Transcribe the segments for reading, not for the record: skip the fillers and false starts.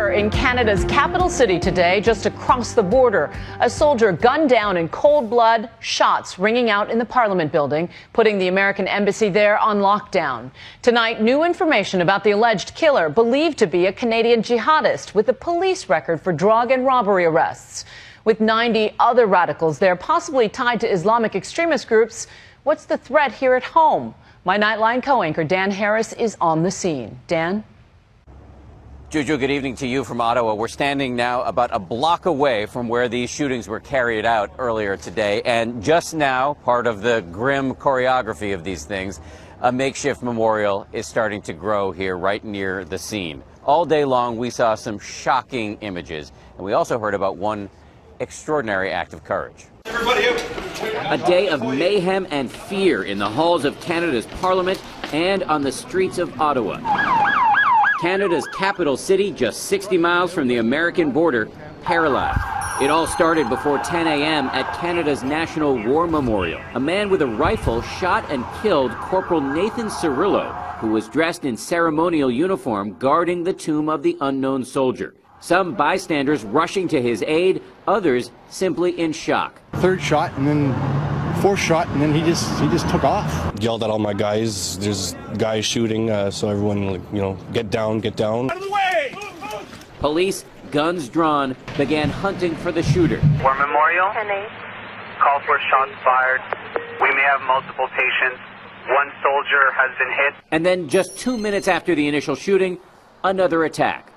terror in Canada's capital city today, just across the border. A soldier gunned down in cold blood, shots ringing out in the Parliament building, putting the American embassy there on lockdown. Tonight, new information about the alleged killer, believed to be a Canadian jihadist with a police record for drug and robbery arrests. With 90 other radicals there, possibly tied to Islamic extremist groups, what's the threat here at home? My Nightline co-anchor Dan Harris is on the scene. Dan? Juju, good evening to you from Ottawa. We're standing now about a block away from where these shootings were carried out earlier today. And just now, part of the grim choreography of these things, a makeshift memorial is starting to grow here right near the scene. All day long, we saw some shocking images. And we also heard about one extraordinary act of courage. Everybody out. A day of mayhem and fear in the halls of Canada's Parliament and on the streets of Ottawa. Canada's capital city, just 60 miles from the American border, paralyzed. It all started before 10 a.m. at Canada's National War Memorial. A man with a rifle shot and killed Corporal Nathan Cirillo, who was dressed in ceremonial uniform guarding the tomb of the unknown soldier. Some bystanders rushing to his aid, others simply in shock. Third shot and then fourth shot, and then he just took off. Yelled at all my guys. There's guys shooting, so everyone, get down, get down. Out of the way! Police, guns drawn, began hunting for the shooter. War Memorial. Call for shots fired. We may have multiple patients. One soldier has been hit. And then just 2 minutes after the initial shooting, another attack.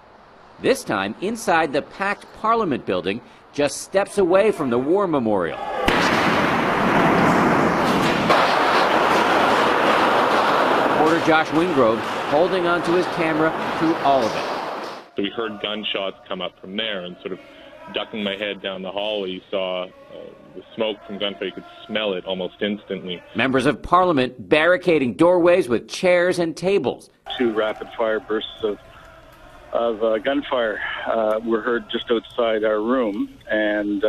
This time inside the packed Parliament building, just steps away from the War Memorial. Reporter Josh Wingrove holding onto his camera through all of it. So we heard gunshots come up from there, and sort of ducking my head down the hallway, you saw the smoke from gunfire. You could smell it almost instantly. Members of Parliament barricading doorways with chairs and tables. 2 rapid-fire bursts of gunfire were heard just outside our room, and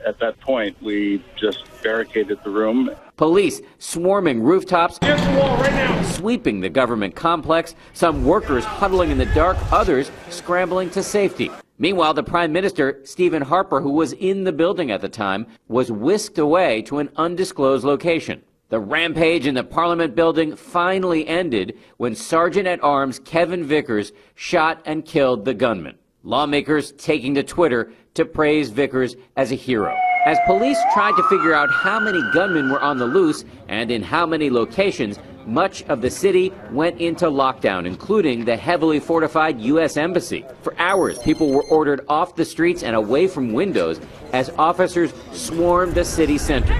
at that point we just barricaded the room. Police swarming rooftops, Here's the wall right now. sweeping the government complex, some workers huddling in the dark, others scrambling to safety. Meanwhile, the Prime Minister, Stephen Harper, who was in the building at the time, was whisked away to an undisclosed location. The rampage in the Parliament building finally ended when Sergeant-at-Arms Kevin Vickers shot and killed the gunman. Lawmakers taking to Twitter to praise Vickers as a hero. As police tried to figure out how many gunmen were on the loose and in how many locations, much of the city went into lockdown, including the heavily fortified U.S. Embassy. For hours, people were ordered off the streets and away from windows as officers swarmed the city center.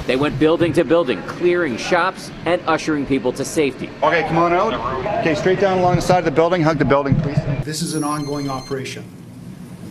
They went building to building, clearing shops and ushering people to safety. Okay, come on out. Okay, straight down along the side of the building. Hug the building, please. This is an ongoing operation.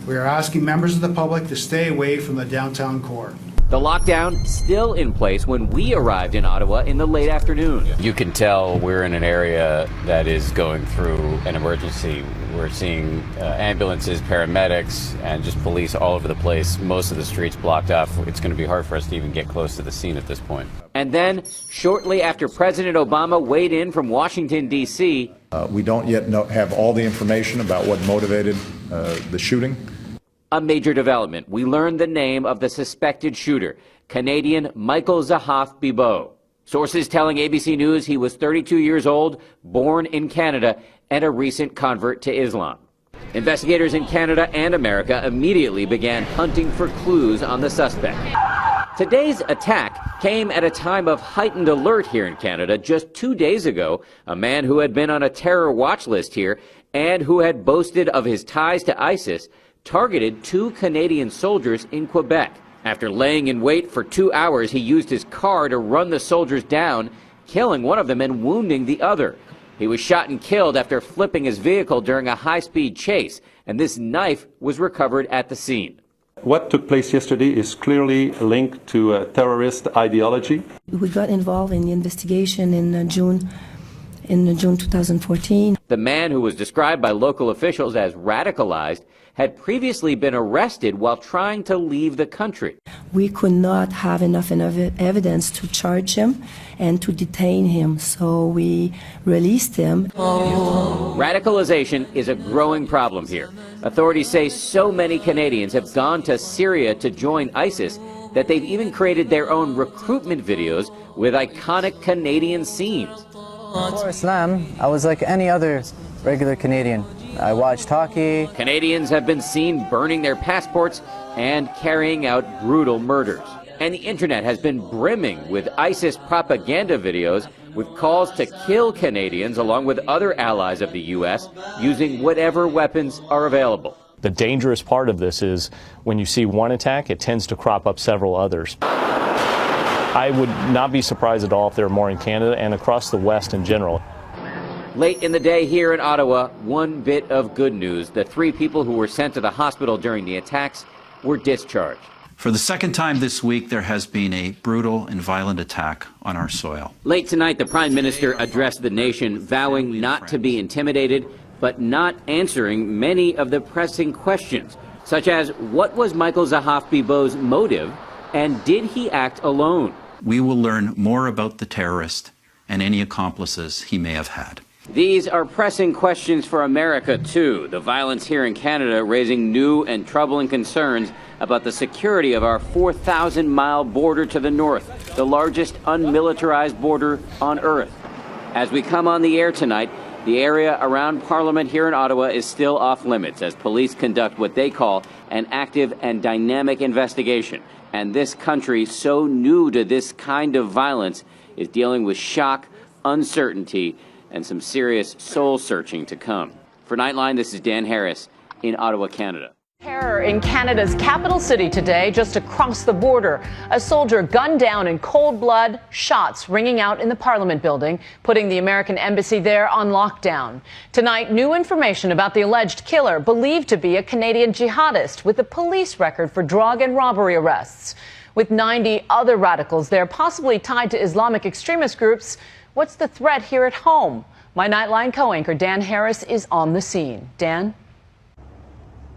We are asking members of the public to stay away from the downtown core. The lockdown still in place when we arrived in Ottawa in the late afternoon. You can tell we're in an area that is going through an emergency. We're seeing ambulances, paramedics, and just police all over the place. Most of the streets blocked off. It's going to be hard for us to even get close to the scene at this point. And then, shortly after President Obama weighed in from Washington, D.C., we don't yet have all the information about what motivated the shooting. a major development. We learned the name of the suspected shooter, Canadian Michael Zahaf Bibeau. Sources telling ABC News he was 32 years old, born in Canada, and a recent convert to Islam. Investigators in Canada and America immediately began hunting for clues on the suspect. Today's attack came at a time of heightened alert here in Canada. Just 2 days ago, a man who had been on a terror watch list here and who had boasted of his ties to ISIS targeted 2 Canadian soldiers in Quebec. After laying in wait for 2 hours, he used his car to run the soldiers down, killing one of them and wounding the other. He was shot and killed after flipping his vehicle during a high-speed chase, and this knife was recovered at the scene. What took place yesterday is clearly linked to a terrorist ideology. We got involved in the investigation in June in June 2014. The man, who was described by local officials as radicalized, had previously been arrested while trying to leave the country. We could not have enough evidence to charge him and to detain him, so we released him. Radicalization is a growing problem here. Authorities say so many Canadians have gone to Syria to join ISIS that they've even created their own recruitment videos with iconic Canadian scenes. Before Islam, I was like any other regular Canadian. I watched hockey. Canadians have been seen burning their passports and carrying out brutal murders. And the internet has been brimming with ISIS propaganda videos with calls to kill Canadians along with other allies of the U.S. using whatever weapons are available. The dangerous part of this is when you see one attack, it tends to crop up several others. I would not be surprised at all if there are more in Canada and across the West in general. Late in the day here in Ottawa, one bit of good news. The 3 people who were sent to the hospital during the attacks were discharged. For the second time this week, there has been a brutal and violent attack on our soil. Late tonight, the Prime Minister addressed the nation, vowing not to be intimidated, but not answering many of the pressing questions, such as what was Michael Zahaf-Bibeau's motive, and did he act alone? We will learn more about the terrorist and any accomplices he may have had. These are pressing questions for America, too. The violence here in Canada raising new and troubling concerns about the security of our 4,000-mile border to the north, the largest unmilitarized border on Earth. As we come on the air tonight, the area around Parliament here in Ottawa is still off limits as police conduct what they call an active and dynamic investigation. And this country, so new to this kind of violence, is dealing with shock, uncertainty, and some serious soul-searching to come. For Nightline, this is Dan Harris in Ottawa, Canada. Terror in Canada's capital city today, just across the border. A soldier gunned down in cold blood, shots ringing out in the Parliament building, putting the American embassy there on lockdown. Tonight, new information about the alleged killer, believed to be a Canadian jihadist with a police record for drug and robbery arrests. With 90 other radicals there, possibly tied to Islamic extremist groups, what's the threat here at home? My Nightline co-anchor Dan Harris is on the scene. Dan?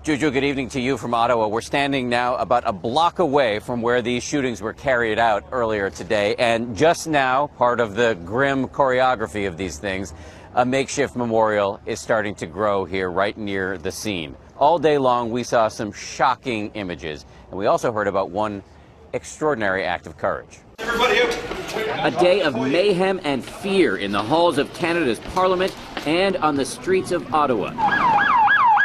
Juju, good evening to you from Ottawa. We're standing now about a block away from where these shootings were carried out earlier today. And just now, part of the grim choreography of these things, a makeshift memorial is starting to grow here right near the scene. All day long, we saw some shocking images. And we also heard about one extraordinary act of courage. Everybody out. A day of mayhem and fear in the halls of Canada's Parliament and on the streets of Ottawa.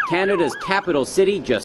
Canada's capital city just